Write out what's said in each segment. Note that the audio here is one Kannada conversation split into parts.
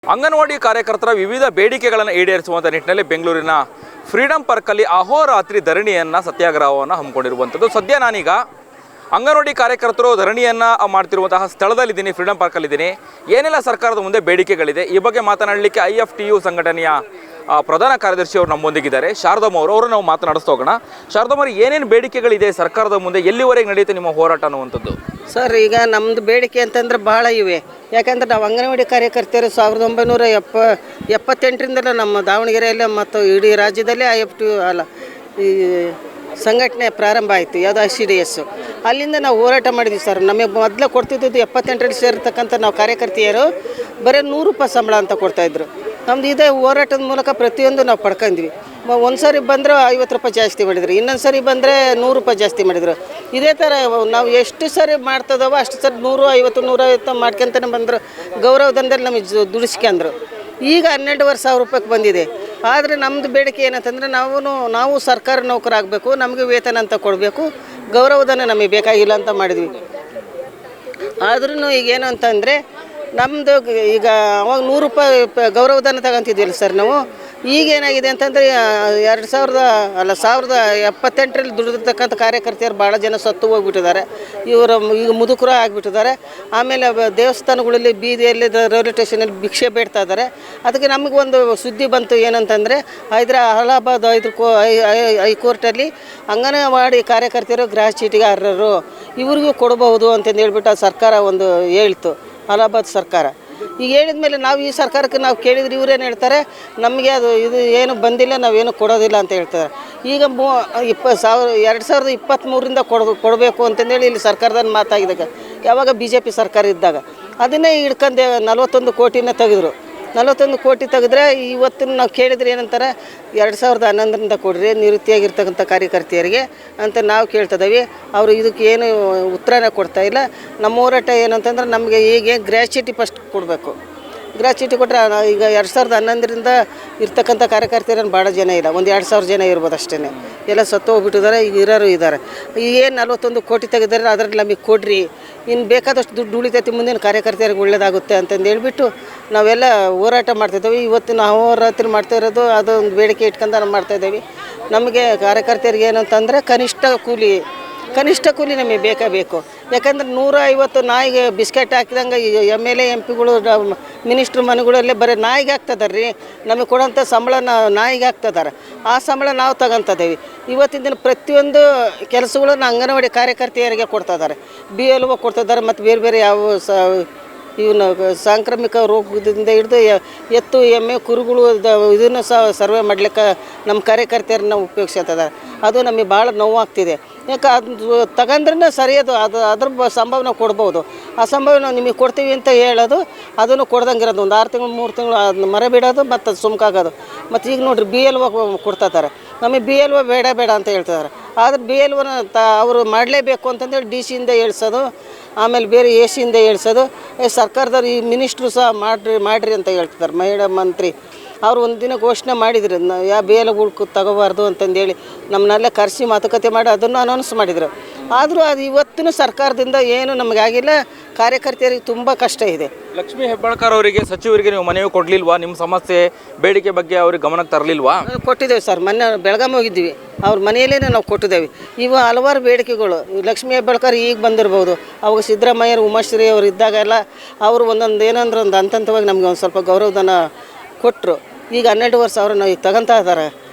ಅಂಗನವಾಡಿ ಕಾರ್ಯಕರ್ತರ ವಿವಿಧ ಬೇಡಿಕೆಗಳನ್ನು ಈಡೇರಿಸುವಂಥ ನಿಟ್ಟಿನಲ್ಲಿ ಬೆಂಗಳೂರಿನ ಫ್ರೀಡಂ ಪಾರ್ಕಲ್ಲಿ ಅಹೋರಾತ್ರಿ ಧರಣಿಯನ್ನು ಸತ್ಯಾಗ್ರಹವನ್ನು ಹಮ್ಮಿಕೊಂಡಿರುವಂಥದ್ದು. ಸದ್ಯ ನಾನೀಗ ಅಂಗನವಾಡಿ ಕಾರ್ಯಕರ್ತರು ಧರಣಿಯನ್ನು ಮಾಡ್ತಿರುವಂತಹ ಸ್ಥಳದಲ್ಲಿದ್ದೀನಿ, ಫ್ರೀಡಂ ಪಾರ್ಕಲ್ಲಿದ್ದೀನಿ. ಏನೆಲ್ಲ ಸರ್ಕಾರದ ಮುಂದೆ ಬೇಡಿಕೆಗಳಿದೆ ಈ ಬಗ್ಗೆ ಮಾತನಾಡಲಿಕ್ಕೆ IFTU ಸಂಘಟನೆಯ ಪ್ರಧಾನ ಕಾರ್ಯದರ್ಶಿ ಅವರು ನಮ್ಮೊಂದಿಗಿದ್ದಾರೆ, ಶಾರದಮ್ಮ ಅವರು ನಾವು ಮಾತನಾಡಿಸ್ತಾ ಹೋಗೋಣ. ಶಾರದಮ್ಮ ಅವರು, ಏನೇನು ಬೇಡಿಕೆಗಳಿದೆ ಸರ್ಕಾರದ ಮುಂದೆ, ಎಲ್ಲಿವರೆಗೆ ನಡೆಯುತ್ತೆ ನಿಮ್ಮ ಹೋರಾಟ ಅನ್ನುವಂಥದ್ದು? ಸರ್, ಈಗ ನಮ್ಮದು ಬೇಡಿಕೆ ಅಂತಂದ್ರೆ ಭಾಳ ಇವೆ. ಯಾಕಂದ್ರೆ ನಾವು ಅಂಗನವಾಡಿ ಕಾರ್ಯಕರ್ತರು 1978ರಿಂದಲೇ ನಮ್ಮ ದಾವಣಗೆರೆಯಲ್ಲೇ ಮತ್ತು ಇಡೀ ರಾಜ್ಯದಲ್ಲೇ IFTU ಈ ಸಂಘಟನೆ ಪ್ರಾರಂಭ ಆಯಿತು, ಯಾವುದು ICDS. ಅಲ್ಲಿಂದ ನಾವು ಹೋರಾಟ ಮಾಡಿದ್ವಿ ಸರ್. ನಮಗೆ ಮೊದಲು ಕೊಡ್ತಿದ್ದು 78ರಲ್ಲಿ ಸೇರ್ತಕ್ಕಂಥ ನಾವು ಕಾರ್ಯಕರ್ತೆಯರು ಬರೀ 100 ರೂಪಾಯಿ ಸಂಬಳ ಅಂತ ಕೊಡ್ತಾಯಿದ್ರು. ನಮ್ದು ಇದೇ ಹೋರಾಟದ ಮೂಲಕ ಪ್ರತಿಯೊಂದು ನಾವು ಪಡ್ಕೊಂಡ್ವಿ. ಒಂದು ಸಾರಿ ಬಂದರೆ 50 ರೂಪಾಯಿ ಜಾಸ್ತಿ ಮಾಡಿದ್ರು, ಇನ್ನೊಂದು ಸಾರಿ ಬಂದರೆ 100 ರೂಪಾಯಿ ಜಾಸ್ತಿ ಮಾಡಿದರು. ಇದೇ ಥರ ನಾವು ಎಷ್ಟು ಸಾರಿ ಮಾಡ್ತದವೋ ಅಷ್ಟು ಸರಿ 150, 150 ಮಾಡ್ಕೊಂತಾನೆ ಬಂದರು. ಗೌರವಧನದಲ್ಲಿ ನಮಗೆ ದುಡಿಸ್ಕೊಂಡ್ರು. ಈಗ 12,500 ರೂಪಾಯಿಗೆ ಬಂದಿದೆ. ಆದರೆ ನಮ್ಮದು ಬೇಡಿಕೆ ಏನಂತಂದರೆ ನಾವು ಸರ್ಕಾರಿ ನೌಕರಾಗಬೇಕು, ನಮಗೆ ವೇತನ ಅಂತ ಕೊಡಬೇಕು, ಗೌರವಧನ ನಮಗೆ ಬೇಕಾಗಿಲ್ಲ ಅಂತ ಮಾಡಿದ್ವಿ. ಆದ್ರೂ ಈಗೇನು ಅಂತಂದರೆ ನಮ್ಮದು ಈಗ ಅವಾಗ 100 ರೂಪಾಯಿ ಗೌರವಧನ ತಗೊತಿದ್ವಿಲ್ಲ ಸರ್ ನಾವು. ಈಗೇನಾಗಿದೆ ಅಂತಂದರೆ 1978ರಲ್ಲಿ ದುಡಿದಿರ್ತಕ್ಕಂಥ ಕಾರ್ಯಕರ್ತೆಯರು ಭಾಳ ಜನ ಸತ್ತು ಹೋಗ್ಬಿಟ್ಟಿದ್ದಾರೆ. ಇವರು ಈಗ ಮುದುಕರು ಆಗಿಬಿಟ್ಟಿದ್ದಾರೆ. ಆಮೇಲೆ ದೇವಸ್ಥಾನಗಳಲ್ಲಿ ಬೀದಿಯಲ್ಲಿ ರೈಲ್ವೆ ಸ್ಟೇಷನಲ್ಲಿ ಭಿಕ್ಷೆ ಬೇಡ್ತಾ ಇದ್ದಾರೆ. ಅದಕ್ಕೆ ನಮಗೊಂದು ಸುದ್ದಿ ಬಂತು, ಏನಂತಂದರೆ ಅಲಹಾಬಾದ್ ಹೈಕೋರ್ಟಲ್ಲಿ ಅಂಗನವಾಡಿ ಕಾರ್ಯಕರ್ತೆಯರು ಗೃಹ ಚೀಟಿಗೆ ಅರ್ಹರು, ಇವ್ರಿಗೂ ಕೊಡಬಹುದು ಅಂತಂದು ಹೇಳ್ಬಿಟ್ಟು ಸರ್ಕಾರ ಒಂದು ಹೇಳ್ತು, ಅಲಹಾಬಾದ್ ಸರ್ಕಾರ. ಈಗ ಹೇಳಿದ ಮೇಲೆ ನಾವು ಈ ಸರ್ಕಾರಕ್ಕೆ ನಾವು ಕೇಳಿದ್ರೆ ಇವರೇನು ಹೇಳ್ತಾರೆ, ನಮಗೆ ಇದು ಏನು ಬಂದಿಲ್ಲ, ನಾವೇನು ಕೊಡೋದಿಲ್ಲ ಅಂತ ಹೇಳ್ತಾರೆ. ಈಗ 2023ರಿಂದ ಕೊಡಬೇಕು ಅಂತಂದೇಳಿ ಇಲ್ಲಿ ಸರ್ಕಾರದಲ್ಲಿ ಮಾತಾಗಿದ್ದಾಗ, ಯಾವಾಗ BJP ಸರ್ಕಾರ ಇದ್ದಾಗ ಅದನ್ನೇ ಹಿಡ್ಕೊಂಡು 41 ಕೋಟಿನ ತೆಗೆದ್ರು. 41 ಕೋಟಿ ತೆಗೆದ್ರೆ ಇವತ್ತು ನಾವು ಕೇಳಿದ್ರೆ ಏನಂತಾರೆ, 2011ರಿಂದ ಕೊಡ್ರಿ ನಿವೃತ್ತಿಯಾಗಿರ್ತಕ್ಕಂಥ ಕಾರ್ಯಕರ್ತೆಯರಿಗೆ ಅಂತ ನಾವು ಕೇಳ್ತಿದ್ದೀವಿ. ಅವರು ಇದಕ್ಕೆ ಏನು ಉತ್ತರನೇ ಕೊಡ್ತಾ ಇಲ್ಲ. ನಮ್ಮ ಹೋರಾಟ ಏನಂತಂದ್ರೆ ನಮಗೆ ಈಗ ಗ್ರ್ಯಾಚ್ಯುಟಿ ಫಸ್ಟ್ ಕೊಡಬೇಕು. ಗ್ರ್ಯಾಚ್ಯುಟಿ ಕೊಟ್ಟರೆ ಈಗ 2011ರಿಂದ ಇರ್ತಕ್ಕಂಥ ಕಾರ್ಯಕರ್ತೆಯರನ್ನು ಭಾಳ ಜನ ಇಲ್ಲ, ಒಂದು 2,000 ಜನ ಇರ್ಬೋದು ಅಷ್ಟೇ. ಎಲ್ಲ ಸತ್ತು ಹೋಗ್ಬಿಟ್ಟಿದ್ದಾರೆ, ಈಗ ಇರೋರು ಇದ್ದಾರೆ. ಏನು 41 ಕೋಟಿ ತೆಗೆದಾರೆ ಅದರಲ್ಲಿ ನಮಗೆ ಕೊಡ್ರಿ, ಇನ್ನು ಬೇಕಾದಷ್ಟು ದುಡ್ಡು ಉಳಿತೈತಿ, ಮುಂದಿನ ಕಾರ್ಯಕರ್ತೆಯರಿಗೆ ಒಳ್ಳೆಯದಾಗುತ್ತೆ ಅಂತಂದು ಹೇಳ್ಬಿಟ್ಟು ನಾವೆಲ್ಲ ಹೋರಾಟ ಮಾಡ್ತಿದ್ದೇವೆ. ಇವತ್ತು ನಾವು ಹೋರಾಟ ಮಾಡ್ತಾ ಇರೋದು ಅದೊಂದು ಬೇಡಿಕೆ ಇಟ್ಕೊಂಡು ನಾವು ಮಾಡ್ತಾಯಿದ್ದೇವೆ. ನಮಗೆ ಕಾರ್ಯಕರ್ತೆಯರಿಗೆ ಏನಂತಂದರೆ ಕನಿಷ್ಠ ಕೂಲಿ ನಮಗೆ ಬೇಕೇ ಬೇಕು. ಯಾಕಂದ್ರೆ 150 ನಾಯಿಗೆ ಬಿಸ್ಕೆಟ್ ಹಾಕಿದಂಗೆ MLA MP ಗಳು ಮಿನಿಸ್ಟ್ರ್ ಮನೆಗಳಲ್ಲೇ ಬರೀ ನಾಯಿಗೆ ಹಾಕ್ತಿದ್ದಾರೆ ರೀ. ನಮಗೆ ಕೊಡೋಂಥ ಸಂಬಳ ನಾಯಿಗೆ ಹಾಕ್ತಿದ್ದಾರೆ. ಆ ಸಂಬಳ ನಾವು ತಗೊತಿದ್ದೇವೆ. ಇವತ್ತಿನ ದಿನ ಪ್ರತಿಯೊಂದು ಕೆಲಸಗಳನ್ನು ಅಂಗನವಾಡಿ ಕಾರ್ಯಕರ್ತೆಯರಿಗೆ ಕೊಡ್ತಾಯಿದ್ದಾರೆ, BLO ಕೊಡ್ತಿದ್ದಾರೆ. ಮತ್ತು ಬೇರೆ ಬೇರೆ ಯಾವ ಇವನು ಸಾಂಕ್ರಾಮಿಕ ರೋಗದಿಂದ ಹಿಡಿದು ಎತ್ತು ಎಮ್ಮೆ ಕುರುಗಳು ಇದನ್ನು ಸರ್ವೆ ಮಾಡಲಿಕ್ಕೆ ನಮ್ಮ ಕಾರ್ಯಕರ್ತೆಯರನ್ನ ಉಪಯೋಗಿಸ್ತಿದ್ದಾರೆ. ಅದು ನಮಗೆ ಭಾಳ ನೋವಾಗ್ತಿದೆ. ಯಾಕೆ ಅದು ತಗೊಂಡ್ರೆ ಸರಿಯದು, ಅದ್ರ ಸಂಭವ ನಾವು ಕೊಡ್ಬೋದು. ಆ ಸಂಭವ ನಾವು ನಿಮಗೆ ಕೊಡ್ತೀವಿ ಅಂತ ಹೇಳೋದು, ಅದನ್ನು ಕೊಡ್ದಂಗಿರೋದು ಒಂದು 6 ತಿಂಗಳು 3 ತಿಂಗಳು ಅದನ್ನ ಮರ ಬಿಡೋದು ಮತ್ತು ಅದು ಸುಮ್ಕಾಗೋದು. ಮತ್ತು ಈಗ ನೋಡಿರಿ BLO ಕೊಡ್ತಾಯಿದ್ದಾರೆ, ನಮಗೆ BLO ಬೇಡ ಅಂತ ಹೇಳ್ತಿದ್ದಾರೆ. ಆದರೆ BLOನ ಅವರು ಮಾಡಲೇಬೇಕು ಅಂತಂದೇಳಿ DC ಯಿಂದ ಹೇಳ್ಸೋದು, ಆಮೇಲೆ ಬೇರೆ AC ಯಿಂದ ಹೇಳ್ಸೋದು. ಸರ್ಕಾರದವ್ರು ಈ ಮಿನಿಸ್ಟ್ರು ಸಹ ಮಾಡಿರಿ ಅಂತ ಹೇಳ್ತಿದ್ದಾರೆ. ಮಹಿಳಾ ಮಂತ್ರಿ ಅವರು ಒಂದಿನ ಘೋಷಣೆ ಮಾಡಿದ್ರು, ಯಾವ BLOಗಳು ತಗೋಬಾರ್ದು ಅಂತಂದೇಳಿ ನಮ್ಮನ್ನೆಲ್ಲ ಕರೆಸಿ ಮಾತುಕತೆ ಮಾಡಿ ಅದನ್ನು ಅನೌನ್ಸ್ ಮಾಡಿದರು. ಆದರೂ ಅದು ಇವತ್ತಿನ ಸರ್ಕಾರದಿಂದ ಏನು ನಮಗಾಗಿಲ್ಲ. ಕಾರ್ಯಕರ್ತೆಯರಿಗೆ ತುಂಬ ಕಷ್ಟ ಇದೆ. ಲಕ್ಷ್ಮೀ ಹೆಬ್ಬಾಳ್ಕರ್ ಅವರಿಗೆ, ಸಚಿವರಿಗೆ ನೀವು ಮನವಿ ಕೊಡಲಿಲ್ವಾ? ನಿಮ್ಮ ಸಮಸ್ಯೆ ಬೇಡಿಕೆ ಬಗ್ಗೆ ಅವ್ರಿಗೆ ಗಮನಕ್ಕೆ ತರಲಿಲ್ವಾ? ಕೊಟ್ಟಿದ್ದೇವೆ ಸರ್. ಮೊನ್ನೆ ಬೆಳಗಾವಿ ಹೋಗಿದ್ವಿ, ಅವ್ರ ಮನೆಯಲ್ಲೇ ನಾವು ಕೊಟ್ಟಿದ್ದೇವೆ. ಇವು ಹಲವಾರು ಬೇಡಿಕೆಗಳು. ಲಕ್ಷ್ಮೀ ಹೆಬ್ಬಾಳ್ಕರ್ ಈಗ ಬಂದಿರ್ಬೋದು, ಅವಾಗ ಸಿದ್ದರಾಮಯ್ಯರು ಉಮಾಶ್ರೀ ಅವರು ಇದ್ದಾಗೆಲ್ಲ ಅವರು ಒಂದೊಂದು ಏನಂದ್ರೆ ಒಂದು ಹಂತವಾಗಿ ನಮಗೆ ಒಂದು ಸ್ವಲ್ಪ ಗೌರವಧನ ಕೊಟ್ಟರು. ಈಗ 12,500 ನಾವು ಈಗ ತಗೊತಾ ಇದ್ದಾರೆ.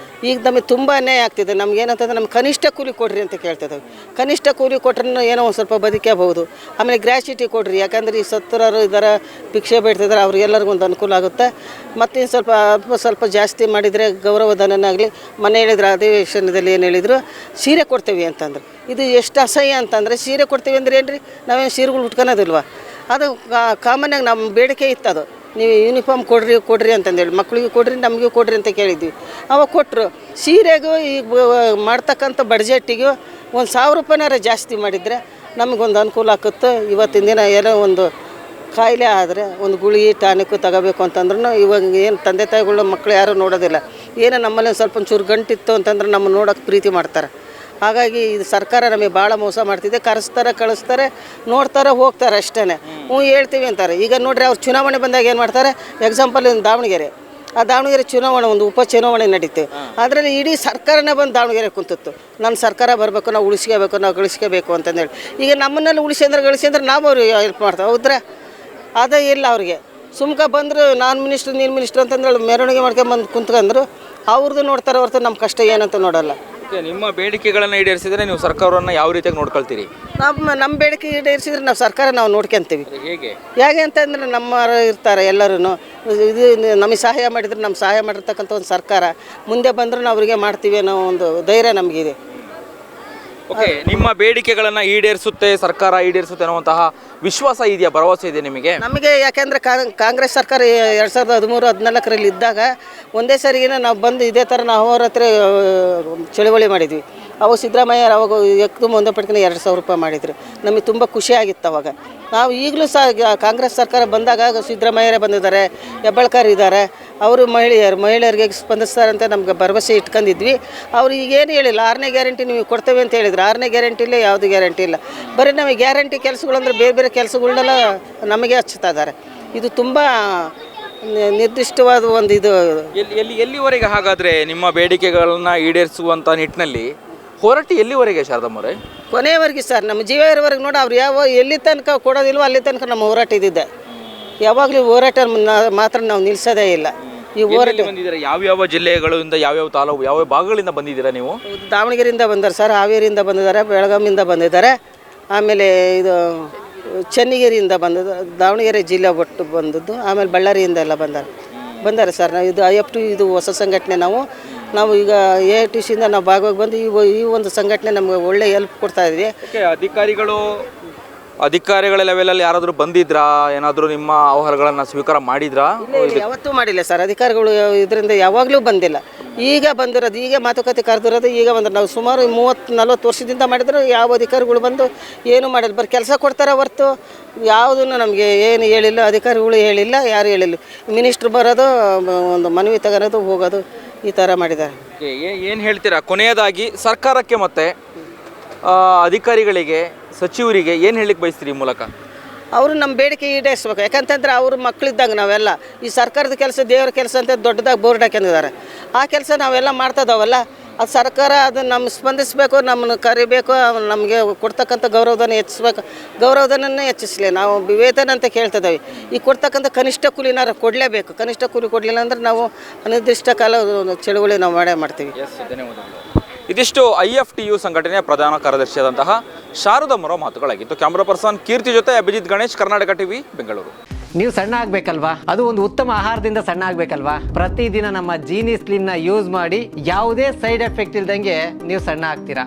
ಈಗ ನಮಗೆ ತುಂಬ ಅನ್ಯಾಯ ಆಗ್ತಿದೆ. ನಮ್ಗೇನಂತಂದ್ರೆ ನಮ್ಗೆ ಕನಿಷ್ಠ ಕೂಲಿ ಕೊಡ್ರಿ ಅಂತ ಕೇಳ್ತಿದ್ದೇವೆ. ಕನಿಷ್ಠ ಕೂಲಿ ಕೊಟ್ರೂ ಏನೋ ಒಂದು ಸ್ವಲ್ಪ ಬದುಕಬಹುದು. ಆಮೇಲೆ ಗ್ರ್ಯಾಚ್ಯುಟಿ ಕೊಡ್ರಿ, ಯಾಕಂದರೆ ಈ ಸತ್ತರರು ಇದ್ದಾರೆ, ಭಿಕ್ಷೆ ಬೇಡ್ತಿದ್ದಾರೆ, ಅವ್ರಿಗೆಲ್ಲರಿಗೂ ಒಂದು ಅನುಕೂಲ ಆಗುತ್ತೆ. ಮತ್ತು ಸ್ವಲ್ಪ ಜಾಸ್ತಿ ಮಾಡಿದರೆ ಗೌರವಧನನಾಗಲಿ. ಮನೆ ಹೇಳಿದ್ರು ಅಧಿವೇಶನದಲ್ಲಿ ಏನು ಹೇಳಿದರು, ಸೀರೆ ಕೊಡ್ತೀವಿ ಅಂತಂದ್ರೆ. ಇದು ಎಷ್ಟು ಅಸಹ್ಯ ಅಂತಂದರೆ, ಸೀರೆ ಕೊಡ್ತೀವಿ ಅಂದ್ರೆ ಏನು ರೀ, ನಾವೇನು ಸೀರೆಗಳು ಉಟ್ಕೊಳೋದಿಲ್ವ? ಅದು ಕಾಮನ್ನಾಗಿ ನಮ್ಮ ಬೇಡಿಕೆ ಇತ್ತು. ಅದು ನೀವು ಯೂನಿಫಾರ್ಮ್ ಕೊಡ್ರಿ ಅಂತಂದೇಳಿ, ಮಕ್ಕಳಿಗೆ ಕೊಡ್ರಿ, ನಮಗೂ ಕೊಡ್ರಿ ಅಂತ ಕೇಳಿದ್ವಿ. ಅವಾಗ ಕೊಟ್ಟರು. ಸೀರೆಗೂ ಈಗ ಮಾಡ್ತಕ್ಕಂಥ ಬಡ್ಜೆಟ್ಟಿಗೂ ಒಂದು 1,000 ರೂಪಾಯಿನಾರ ಜಾಸ್ತಿ ಮಾಡಿದರೆ ನಮಗೊಂದು ಅನುಕೂಲ ಆಗುತ್ತೆ. ಇವತ್ತಿನ ದಿನ ಏನೋ ಒಂದು ಕಾಯಿಲೆ ಆದರೆ ಒಂದು ಗುಳಿಗೆ ಟಾನಿಕ್ಕು ತಗೋಬೇಕು ಅಂತಂದ್ರೂ ಇವಾಗ ಏನು ತಂದೆ ತಾಯಿಗಳ ಮಕ್ಕಳು ಯಾರೂ ನೋಡೋದಿಲ್ಲ. ಏನೋ ನಮ್ಮಲ್ಲಿ ಸ್ವಲ್ಪ ಒಂಚೂರು ಗಂಟಿತ್ತು ಅಂತಂದ್ರೆ ನಮ್ಮ ನೋಡೋಕೆ ಪ್ರೀತಿ ಮಾಡ್ತಾರೆ. ಹಾಗಾಗಿ ಇದು ಸರ್ಕಾರ ನಮಗೆ ಭಾಳ ಮೋಸ ಮಾಡ್ತಿದೆ. ಕರೆಸ್ತಾರೆ, ಕಳಿಸ್ತಾರೆ, ನೋಡ್ತಾರೆ, ಹೋಗ್ತಾರೆ ಅಷ್ಟೇ. ಹೇಳ್ತೀವಿ ಅಂತಾರೆ. ಈಗ ನೋಡ್ರಿ ಅವ್ರು ಚುನಾವಣೆ ಬಂದಾಗ ಏನು ಮಾಡ್ತಾರೆ, ಎಕ್ಸಾಂಪಲ್ ದಾವಣಗೆರೆ, ಆ ದಾವಣಗೆರೆ ಚುನಾವಣೆ ಒಂದು ಉಪಚುನಾವಣೆ ನಡೀತು. ಅದರಲ್ಲಿ ಇಡೀ ಸರ್ಕಾರನೇ ಬಂದು ದಾವಣಗೆರೆ ಕುಂತಿತ್ತು. ನನ್ನ ಸರ್ಕಾರ ಬರಬೇಕು, ನಾವು ಉಳಿಸ್ಕೋಬೇಕು, ನಾವು ಗಳಿಸ್ಕೋಬೇಕು ಅಂತಂದೇಳಿ. ಈಗ ನಮ್ಮನ್ನೆಲ್ಲ ಗಳಿಸಿ ಅಂದ್ರೆ ನಾವು ಅವ್ರಿಗೆ ಹೆಲ್ಪ್ ಮಾಡ್ತಾವೆ. ಹೌದ್ರೆ ಅದೇ ಇಲ್ಲ ಅವ್ರಿಗೆ. ಸುಮ್ಕ ಬಂದರು ನಾನು ಮಿನಿಸ್ಟ್ರು ನೀನು ಮಿನಿಸ್ಟ್ರು ಅಂತಂದೇಳಿ ಮೆರವಣಿಗೆ ಮಾಡ್ಕೊಂಬಂದು ಕುಂತ್ಕೊಂಡ್ರು. ಅವ್ರದ್ದು ನೋಡ್ತಾರೆ ಹೊರತು ನಮ್ಮ ಕಷ್ಟ ಏನಂತ ನೋಡೋಲ್ಲ. ನಿಮ್ಮ ಬೇಡಿಕೆಗಳನ್ನು ಈಡೇರಿಸಿದರೆ ನೀವು ಸರ್ಕಾರವನ್ನು ಯಾವ ರೀತಿಯಾಗಿ ನೋಡ್ಕೊಳ್ತೀರಿ? ನಮ್ಮ ಬೇಡಿಕೆ ಈಡೇರಿಸಿದ್ರೆ ನಾವು ಸರ್ಕಾರ ನಾವು ನೋಡ್ಕೊಂತೀವಿ. ಹೇಗೆ ಅಂತಂದ್ರೆ ನಮ್ಮ ಇರ್ತಾರೆ ಎಲ್ಲರೂ. ಇದು ನಮಗೆ ಸಹಾಯ ಮಾಡಿದ್ರೆ ನಮ್ಮ ಸಹಾಯ ಮಾಡಿರ್ತಕ್ಕಂಥ ಒಂದು ಸರ್ಕಾರ ಮುಂದೆ ಬಂದರೂ ಅವರಿಗೆ ಮಾಡ್ತೀವಿ ಅನ್ನೋ ಒಂದು ಧೈರ್ಯ ನಮಗಿದೆ. ಓಕೆ, ನಿಮ್ಮ ಬೇಡಿಕೆಗಳನ್ನು ಈಡೇರಿಸುತ್ತೆ ಸರ್ಕಾರ, ಈಡೇರಿಸುತ್ತೆ ಅನ್ನುವಂತಹ ವಿಶ್ವಾಸ ಇದೆಯಾ, ಭರವಸೆ ಇದೆ ನಿಮಗೆ? ನಮಗೆ ಯಾಕೆಂದರೆ ಕಾಂಗ್ರೆಸ್ ಸರ್ಕಾರ 2013-14 ಇದ್ದಾಗ ಒಂದೇ ಸರಿಗಿನ ನಾವು ಬಂದು ಇದೇ ಥರ ನಾವು ಅವ್ರ ಹತ್ರ ಚಳುವಳಿ ಮಾಡಿದ್ವಿ. ಅವಾಗ ಸಿದ್ದರಾಮಯ್ಯ ಅವಾಗ ಎಕ್ದು ಒಂದೇ ಪಟ್ಕಿನ 2,000 ರೂಪಾಯಿ ಮಾಡಿದ್ರು. ನಮಗೆ ತುಂಬ ಖುಷಿಯಾಗಿತ್ತು ಅವಾಗ. ನಾವು ಈಗಲೂ ಸಹ ಕಾಂಗ್ರೆಸ್ ಸರ್ಕಾರ ಬಂದಾಗ ಸಿದ್ದರಾಮಯ್ಯರೇ ಬಂದಿದ್ದಾರೆ, ಹೆಬ್ಬಾಳ್ಕರ್ ಇದ್ದಾರೆ, ಅವರು ಮಹಿಳೆಯರಿಗೆ ಸ್ಪಂದಿಸ್ತಾರೆ ಅಂತ ನಮ್ಗೆ ಭರವಸೆ ಇಟ್ಕೊಂಡಿದ್ವಿ. ಅವ್ರು ಈಗೇನು ಹೇಳಿಲ್ಲ, 6ನೇ ಗ್ಯಾರಂಟಿ ನೀವು ಕೊಡ್ತೇವೆ ಅಂತ ಹೇಳಿದ್ರು. 6ನೇ ಗ್ಯಾರಂಟಿಲೇ ಯಾವುದು ಗ್ಯಾರಂಟಿ ಇಲ್ಲ. ಬರೀ ನಮಗೆ ಗ್ಯಾರಂಟಿ ಕೆಲಸಗಳಂದ್ರೆ ಬೇರೆ ಬೇರೆ ಕೆಲಸಗಳನ್ನೆಲ್ಲ ನಮಗೆ ಹಚ್ತಾ ಇದ್ದಾರೆ. ಇದು ತುಂಬ ನಿರ್ದಿಷ್ಟವಾದ ಒಂದು ಇದು. ಎಲ್ಲಿವರೆಗೆ ಹಾಗಾದರೆ ನಿಮ್ಮ ಬೇಡಿಕೆಗಳನ್ನು ಈಡೇರಿಸುವಂಥ ನಿಟ್ಟಿನಲ್ಲಿ ಹೋರಾಟ ಎಲ್ಲಿವರೆಗೆ ಶಾರದಮ್ಮರೇ? ಕೊನೆಯವರೆಗೆ ಸರ್, ನಮ್ಮ ಜೀವ ಇರೋವರೆಗೆ ನೋಡಿ ಅವ್ರು ಎಲ್ಲಿ ತನಕ ಕೊಡೋದಿಲ್ವೋ ಅಲ್ಲಿ ತನಕ ನಮ್ಮ ಹೋರಾಟ ಇದ್ದಿದ್ದೆ. ಯಾವಾಗಲೂ ಹೋರಾಟ ಮಾತ್ರ ನಾವು ನಿಲ್ಲಿಸೋದೇ ಇಲ್ಲ. ಈ ಹೋರಾಟ ಬಂದಿದ್ದೀರಾ? ಯಾವ್ಯಾವ ಜಿಲ್ಲೆಗಳಿಂದ, ಯಾವ್ಯಾವ ತಾಲೂಕು, ಯಾವ ಭಾಗಗಳಿಂದ ಬಂದಿದ್ದೀರಾ ನೀವು? ದಾವಣಗೆರೆಯಿಂದ ಬಂದಾರೆ ಸರ್, ಹಾವೇರಿಯಿಂದ ಬಂದಿದ್ದಾರೆ, ಬೆಳಗಾವಿಯಿಂದ ಬಂದಿದ್ದಾರೆ, ಆಮೇಲೆ ಇದು ಚನ್ನಗಿರಿಯಿಂದ ಬಂದದ್ದು, ದಾವಣಗೆರೆ ಜಿಲ್ಲೆ ಒಟ್ಟು ಬಂದದ್ದು, ಆಮೇಲೆ ಬಳ್ಳಾರಿಯಿಂದ ಎಲ್ಲ ಬಂದಾರೆ ಸರ್. ನಾವು ಇದು IFT ಇದು ಹೊಸ ಸಂಘಟನೆ. ನಾವು ಈಗ AITCಯಿಂದ ನಾವು ಭಾಗವಾಗಿ ಬಂದು ಈ ಒಂದು ಸಂಘಟನೆ ನಮಗೆ ಒಳ್ಳೆ ಹೆಲ್ಪ್ ಕೊಡ್ತಾ ಇದ್ವಿ. ಅಧಿಕಾರಿಗಳ ಲೆವೆಲಲ್ಲಿ ಯಾರಾದರೂ ಬಂದಿದ್ರಾ? ಏನಾದರೂ ನಿಮ್ಮ ಆಹ್ವಾನಗಳನ್ನು ಸ್ವೀಕಾರ ಮಾಡಿದ್ರಾ? ಯಾವತ್ತೂ ಮಾಡಿಲ್ಲ ಸರ್. ಅಧಿಕಾರಿಗಳು ಇದರಿಂದ ಯಾವಾಗಲೂ ಬಂದಿಲ್ಲ. ಈಗ ಬಂದಿರೋದು, ಈಗ ಮಾತುಕತೆ ಕರೆದಿರೋದು ಈಗ ಬಂದ್ರೆ. ನಾವು ಸುಮಾರು 30-40 ವರ್ಷದಿಂದ ಮಾಡಿದ್ರು ಯಾವ ಅಧಿಕಾರಿಗಳು ಬಂದು ಏನು ಮಾಡಿಲ್ಲ. ಬರೀ ಕೆಲಸ ಕೊಡ್ತಾರೆ ಹೊರ್ತು ಯಾವುದನ್ನು ನಮಗೆ ಏನು ಹೇಳಿಲ್ಲ, ಅಧಿಕಾರಿಗಳು ಹೇಳಿಲ್ಲ, ಯಾರು ಹೇಳಿಲ್ಲ. ಮಿನಿಸ್ಟ್ರು ಬರೋದು, ಒಂದು ಮನವಿ ತಗೊಳೋದು, ಹೋಗೋದು, ಈ ಥರ ಮಾಡಿದ್ದಾರೆ. ಏನು ಹೇಳ್ತೀರಾ ಕೊನೆಯದಾಗಿ ಸರ್ಕಾರಕ್ಕೆ ಮತ್ತು ಅಧಿಕಾರಿಗಳಿಗೆ, ಸಚಿವರಿಗೆ ಏನು ಹೇಳಿಕ್ಕೆ ಬಯಸ್ತೀರಿ ಈ ಮೂಲಕ? ಅವರು ನಮ್ಮ ಬೇಡಿಕೆ ಈಡೇರಿಸ್ಬೇಕು. ಯಾಕಂತಂದ್ರೆ ಅವ್ರ ಮಕ್ಕಳಿದ್ದಂಗೆ ನಾವೆಲ್ಲ. ಈ ಸರ್ಕಾರದ ಕೆಲಸ ದೇವ್ರ ಕೆಲಸ ಅಂತ ದೊಡ್ಡದಾಗಿ ಬೋರ್ಡ್ ಹಾಕೊಂಡಿದ್ದಾರೆ. ಆ ಕೆಲಸ ನಾವೆಲ್ಲ ಮಾಡ್ತಾಯಿದ್ದಾವಲ್ಲ, ಅದು ಸರ್ಕಾರ ಅದನ್ನು ನಮ್ಮ ಸ್ಪಂದಿಸಬೇಕು, ನಮ್ಮನ್ನು ಕರಿಬೇಕು, ನಮಗೆ ಕೊಡ್ತಕ್ಕಂಥ ಗೌರವಧನ ಹೆಚ್ಚಿಸ್ಬೇಕು. ಗೌರವಧನನ್ನೇ ಹೆಚ್ಚಿಸಲಿ. ನಾವು ವೇತನ ಅಂತ ಕೇಳ್ತಿದ್ದೇವೆ. ಈ ಕೊಡ್ತಕ್ಕಂಥ ಕನಿಷ್ಠ ಕೂಲಿನಾರು ಕೊಡಲೇಬೇಕು. ಕನಿಷ್ಠ ಕೂಲಿ ಕೊಡಲಿಲ್ಲ ಅಂದ್ರೆ ನಾವು ಅನಿರ್ದಿಷ್ಟ ಕಾಲ ಚಳುವಳಿ ನಾವು ಮಾಡ್ತೀವಿ. ಇದಿಷ್ಟು IFTU ಸಂಘಟನೆಯ ಪ್ರಧಾನ ಕಾರ್ಯದರ್ಶಿಯಾದಂತಹ ಶಾರದಮ್ಮರ ಮಾತುಗಳಾಗಿತ್ತು. ಕ್ಯಾಮ್ರಾ ಪರ್ಸನ್ ಕೀರ್ತಿ ಜೊತೆ ಅಭಿಜಿತ್ ಗಣೇಶ್, ಕರ್ನಾಟಕ ಟಿವಿ, ಬೆಂಗಳೂರು. ನೀವು ಸಣ್ಣ ಆಗ್ಬೇಕಲ್ವಾ? ಅದು ಒಂದು ಉತ್ತಮ ಆಹಾರದಿಂದ ಸಣ್ಣ ಆಗ್ಬೇಕಲ್ವಾ? ಪ್ರತಿದಿನ ನಮ್ಮ ಜೀನಿ ಸ್ಲಿಮ್ನ ಯೂಸ್ ಮಾಡಿ ಯಾವುದೇ ಸೈಡ್ ಎಫೆಕ್ಟ್ ಇಲ್ದಂಗೆ ನೀವು ಸಣ್ಣ ಆಗ್ತೀರಾ.